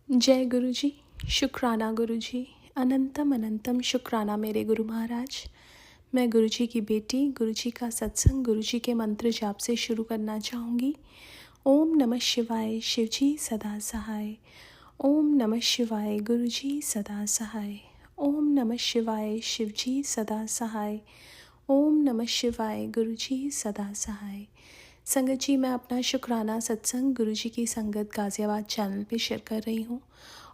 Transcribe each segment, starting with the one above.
जय गुरु जी। शुक्राना गुरु जी। अनंतम अनंतम शुक्राना मेरे गुरु महाराज। मैं गुरु जी की बेटी, गुरु जी का सत्संग गुरु जी के मंत्र जाप से शुरू करना चाहूँगी। ओम नमः शिवाय, शिव जी सदा सहाय। ओम नमः शिवाय, गुरु जी सदा सहाय। ओम नमः शिवाय, शिव जी सदा सहाय। ओम नमः शिवाय, गुरु जी सदा सहाय। संगत जी, मैं अपना शुक्राना सत्संग गुरु जी की संगत गाज़ियाबाद चैनल पे शेयर कर रही हूँ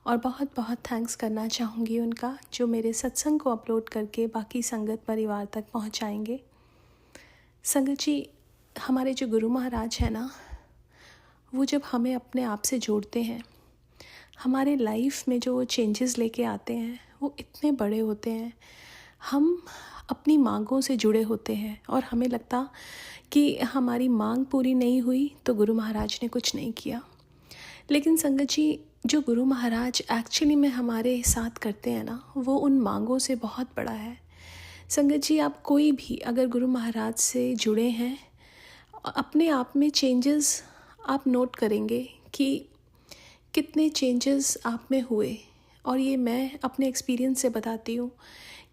और बहुत बहुत थैंक्स करना चाहूँगी उनका, जो मेरे सत्संग को अपलोड करके बाकी संगत परिवार तक पहुँचाएंगे। संगत जी, हमारे जो गुरु महाराज हैं ना, वो जब हमें अपने आप से जोड़ते हैं, हमारे लाइफ में जो चेंजेस लेके आते हैं वो इतने बड़े होते हैं। हम अपनी मांगों से जुड़े होते हैं और हमें लगता कि हमारी मांग पूरी नहीं हुई तो गुरु महाराज ने कुछ नहीं किया। लेकिन संगत जी, जो गुरु महाराज एक्चुअली में हमारे साथ करते हैं ना, वो उन मांगों से बहुत बड़ा है। संगत जी, आप कोई भी अगर गुरु महाराज से जुड़े हैं, अपने आप में चेंजेस आप नोट करेंगे कि कितने चेंजेस आप में हुए। और ये मैं अपने एक्सपीरियंस से बताती हूँ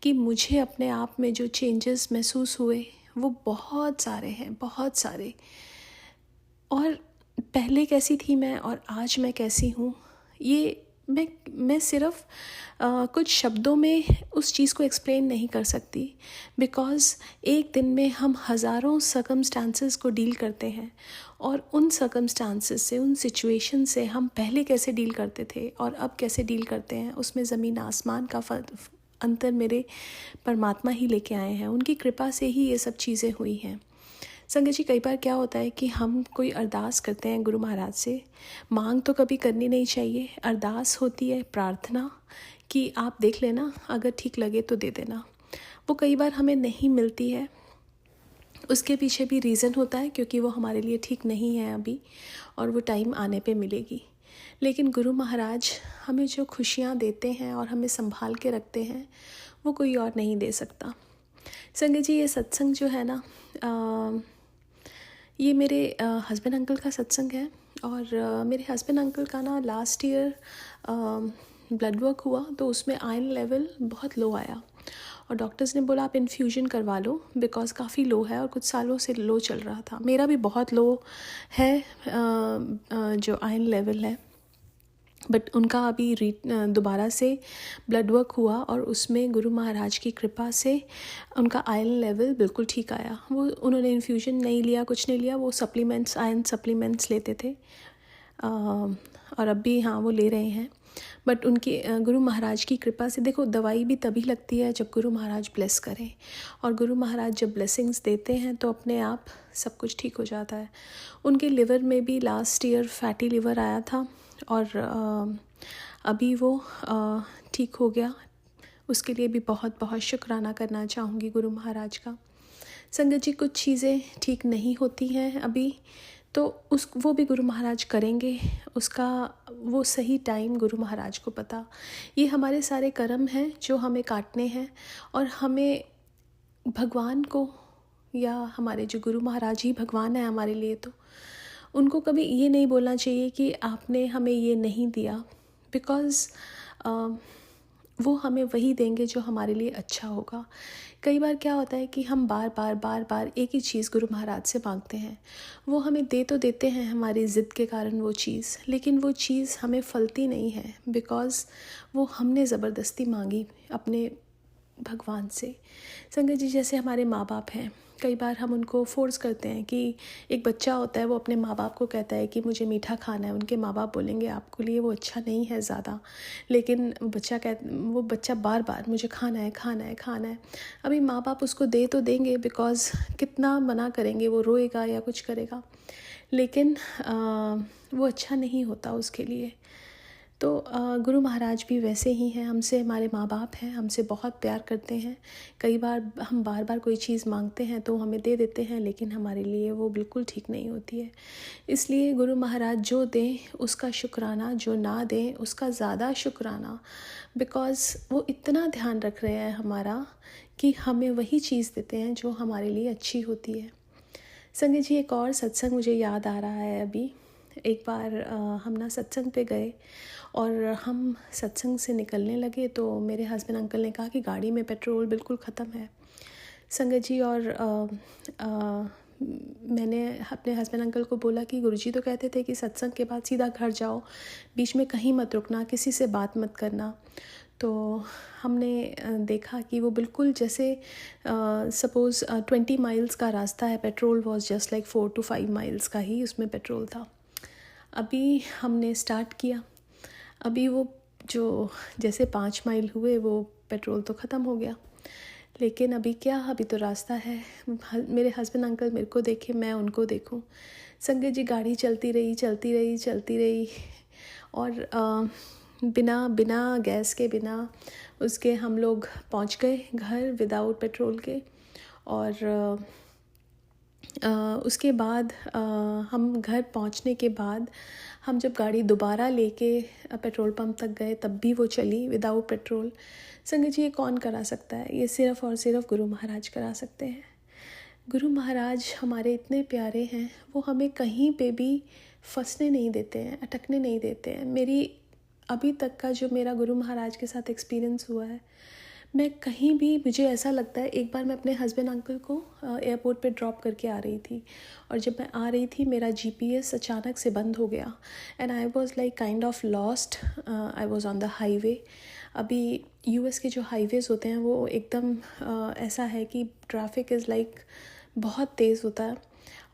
कि मुझे अपने आप में जो चेंजेस महसूस हुए वो बहुत सारे हैं, बहुत सारे। और पहले कैसी थी मैं और आज मैं कैसी हूँ, ये मैं सिर्फ कुछ शब्दों में उस चीज़ को एक्सप्लेन नहीं कर सकती, बिकॉज़ एक दिन में हम हज़ारों सर्कमस्टांसेस को डील करते हैं और उन सर्कमस्टांसेस से, उन सिचुएशन से हम पहले कैसे डील करते थे और अब कैसे डील करते हैं, उसमें ज़मीन आसमान का अंतर मेरे परमात्मा ही लेके आए हैं। उनकी कृपा से ही ये सब चीज़ें हुई हैं। संगत जी, कई बार क्या होता है कि हम कोई अरदास करते हैं गुरु महाराज से, मांग तो कभी करनी नहीं चाहिए, अरदास होती है, प्रार्थना कि आप देख लेना, अगर ठीक लगे तो दे देना। वो कई बार हमें नहीं मिलती है, उसके पीछे भी रीज़न होता है क्योंकि वो हमारे लिए ठीक नहीं है अभी, और वो टाइम आने पे मिलेगी। लेकिन गुरु महाराज हमें जो खुशियाँ देते हैं और हमें संभाल के रखते हैं, वो कोई और नहीं दे सकता। संगत जी, ये सत्संग जो है ना, ये मेरे हस्बैंड अंकल का सत्संग है। और मेरे हस्बैंड अंकल का ना लास्ट ईयर ब्लड वर्क हुआ तो उसमें आयरन लेवल बहुत लो आया और डॉक्टर्स ने बोला आप इन्फ्यूजन करवा लो, बिकॉज़ काफ़ी लो है और कुछ सालों से लो चल रहा था। मेरा भी बहुत लो है जो आयरन लेवल है, बट उनका अभी दोबारा से ब्लड वर्क हुआ और उसमें गुरु महाराज की कृपा से उनका आयरन लेवल बिल्कुल ठीक आया। वो उन्होंने इन्फ्यूजन नहीं लिया, कुछ नहीं लिया, वो सप्लीमेंट्स, आयरन सप्लीमेंट्स लेते थे और अब भी हाँ वो ले रहे हैं। बट उनकी गुरु महाराज की कृपा से, देखो दवाई भी तभी लगती है जब गुरु महाराज ब्लेस करें, और गुरु महाराज जब ब्लेसिंग्स देते हैं तो अपने आप सब कुछ ठीक हो जाता है। उनके लिवर में भी लास्ट ईयर फैटी लिवर आया था और अभी वो ठीक हो गया। उसके लिए भी बहुत बहुत शुक्राना करना चाहूँगी गुरु महाराज का। संगत जी, कुछ चीज़ें ठीक नहीं होती हैं अभी, तो वो भी गुरु महाराज करेंगे, उसका वो सही टाइम गुरु महाराज को पता। ये हमारे सारे कर्म हैं जो हमें काटने हैं, और हमें भगवान को, या हमारे जो गुरु महाराज ही भगवान है हमारे लिए, तो उनको कभी ये नहीं बोलना चाहिए कि आपने हमें ये नहीं दिया, बिकॉज़ वो हमें वही देंगे जो हमारे लिए अच्छा होगा। कई बार क्या होता है कि हम बार बार एक ही चीज़ गुरु महाराज से मांगते हैं, वो हमें दे तो देते हैं हमारी ज़िद के कारण वो चीज़, लेकिन वो चीज़ हमें फलती नहीं है, बिकॉज़ वो हमने ज़बरदस्ती मांगी अपने भगवान से। संगत जी, जैसे हमारे माँ बाप हैं, कई बार हम उनको फोर्स करते हैं कि एक बच्चा होता है, वो अपने माँ बाप को कहता है कि मुझे मीठा खाना है, उनके माँ बाप बोलेंगे आपके लिए वो अच्छा नहीं है ज़्यादा, लेकिन वो बच्चा बार बार मुझे खाना है, खाना है, खाना है। अभी माँ बाप उसको दे तो देंगे, बिकॉज़ कितना मना करेंगे, वो रोएगा या कुछ करेगा, लेकिन वो अच्छा नहीं होता उसके लिए। तो गुरु महाराज भी वैसे ही हैं, हमसे, हमारे माँ बाप हैं, हमसे बहुत प्यार करते हैं। कई बार हम बार बार कोई चीज़ मांगते हैं तो हमें दे देते हैं, लेकिन हमारे लिए वो बिल्कुल ठीक नहीं होती है। इसलिए गुरु महाराज जो दें उसका शुक्राना, जो ना दें उसका ज़्यादा शुक्राना, बिकॉज़ वो इतना ध्यान रख रहे हैं हमारा कि हमें वही चीज़ देते हैं जो हमारे लिए अच्छी होती है। संगत जी, एक और सत्संग मुझे याद आ रहा है अभी। एक बार हम ना सत्संग पे गए और हम सत्संग से निकलने लगे तो मेरे हस्बैंड अंकल ने कहा कि गाड़ी में पेट्रोल बिल्कुल ख़त्म है संगत जी। और मैंने अपने हस्बैंड अंकल को बोला कि गुरुजी तो कहते थे कि सत्संग के बाद सीधा घर जाओ, बीच में कहीं मत रुकना, किसी से बात मत करना। तो हमने देखा कि वो बिल्कुल जैसे सपोज़ 20 माइल्स का रास्ता है, petrol was just like 4 to 5 miles का ही उसमें पेट्रोल था। अभी हमने स्टार्ट किया, अभी वो जो जैसे 5 माइल हुए वो पेट्रोल तो ख़त्म हो गया, लेकिन अभी क्या, अभी तो रास्ता है। मेरे हस्बैंड अंकल मेरे को देखे, मैं उनको देखूं। संगत जी गाड़ी चलती रही और बिना गैस के, बिना उसके हम लोग पहुंच गए घर विदाउट पेट्रोल के। और उसके बाद हम घर पहुंचने के बाद हम जब गाड़ी दोबारा लेके पेट्रोल पंप तक गए तब भी वो चली विदाउट पेट्रोल। संगत जी ये कौन करा सकता है? ये सिर्फ़ और सिर्फ गुरु महाराज करा सकते हैं। गुरु महाराज हमारे इतने प्यारे हैं, वो हमें कहीं पे भी फंसने नहीं देते हैं, अटकने नहीं देते हैं। मेरी अभी तक का जो मेरा गुरु महाराज के साथ एक्सपीरियंस हुआ है, मैं कहीं भी, मुझे ऐसा लगता है, एक बार मैं अपने हस्बैंड अंकल को एयरपोर्ट पे ड्रॉप करके आ रही थी और जब मैं आ रही थी मेरा जीपीएस अचानक से बंद हो गया and I was like kind of lost. I was on the highway. अभी यूएस के जो हाईवेज़ होते हैं वो एकदम ऐसा है कि ट्रैफिक इज़ लाइक बहुत तेज़ होता है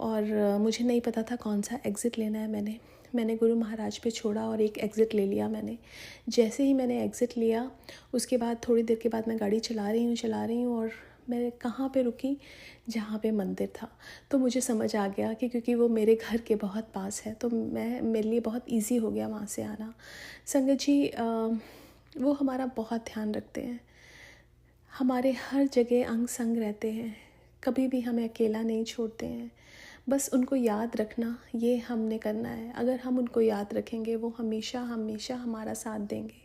और मुझे नहीं पता था कौन सा एग्ज़िट लेना है। मैंने गुरु महाराज पे छोड़ा और एक एग्ज़िट ले लिया मैंने। जैसे ही मैंने एग्ज़िट लिया उसके बाद थोड़ी देर के बाद मैं गाड़ी चला रही हूँ और मैं कहाँ पे रुकी, जहाँ पे मंदिर था। तो मुझे समझ आ गया कि क्योंकि वो मेरे घर के बहुत पास है तो मेरे लिए बहुत इजी हो गया वहाँ से आना। संगत जी वो हमारा बहुत ध्यान रखते हैं, हमारे हर जगह अंग संग रहते हैं, कभी भी हमें अकेला नहीं छोड़ते हैं। बस उनको याद रखना, ये हमने करना है। अगर हम उनको याद रखेंगे वो हमेशा हमेशा हमारा साथ देंगे।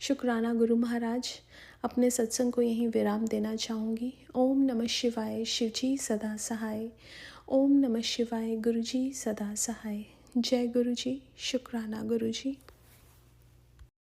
शुक्राना गुरु महाराज। अपने सत्संग को यहीं विराम देना चाहूँगी। ओम नमः शिवाय, शिवजी सदा सहाय। ओम नमः शिवाय, गुरुजी सदा सहाय। जय गुरुजी। शुक्राना गुरुजी।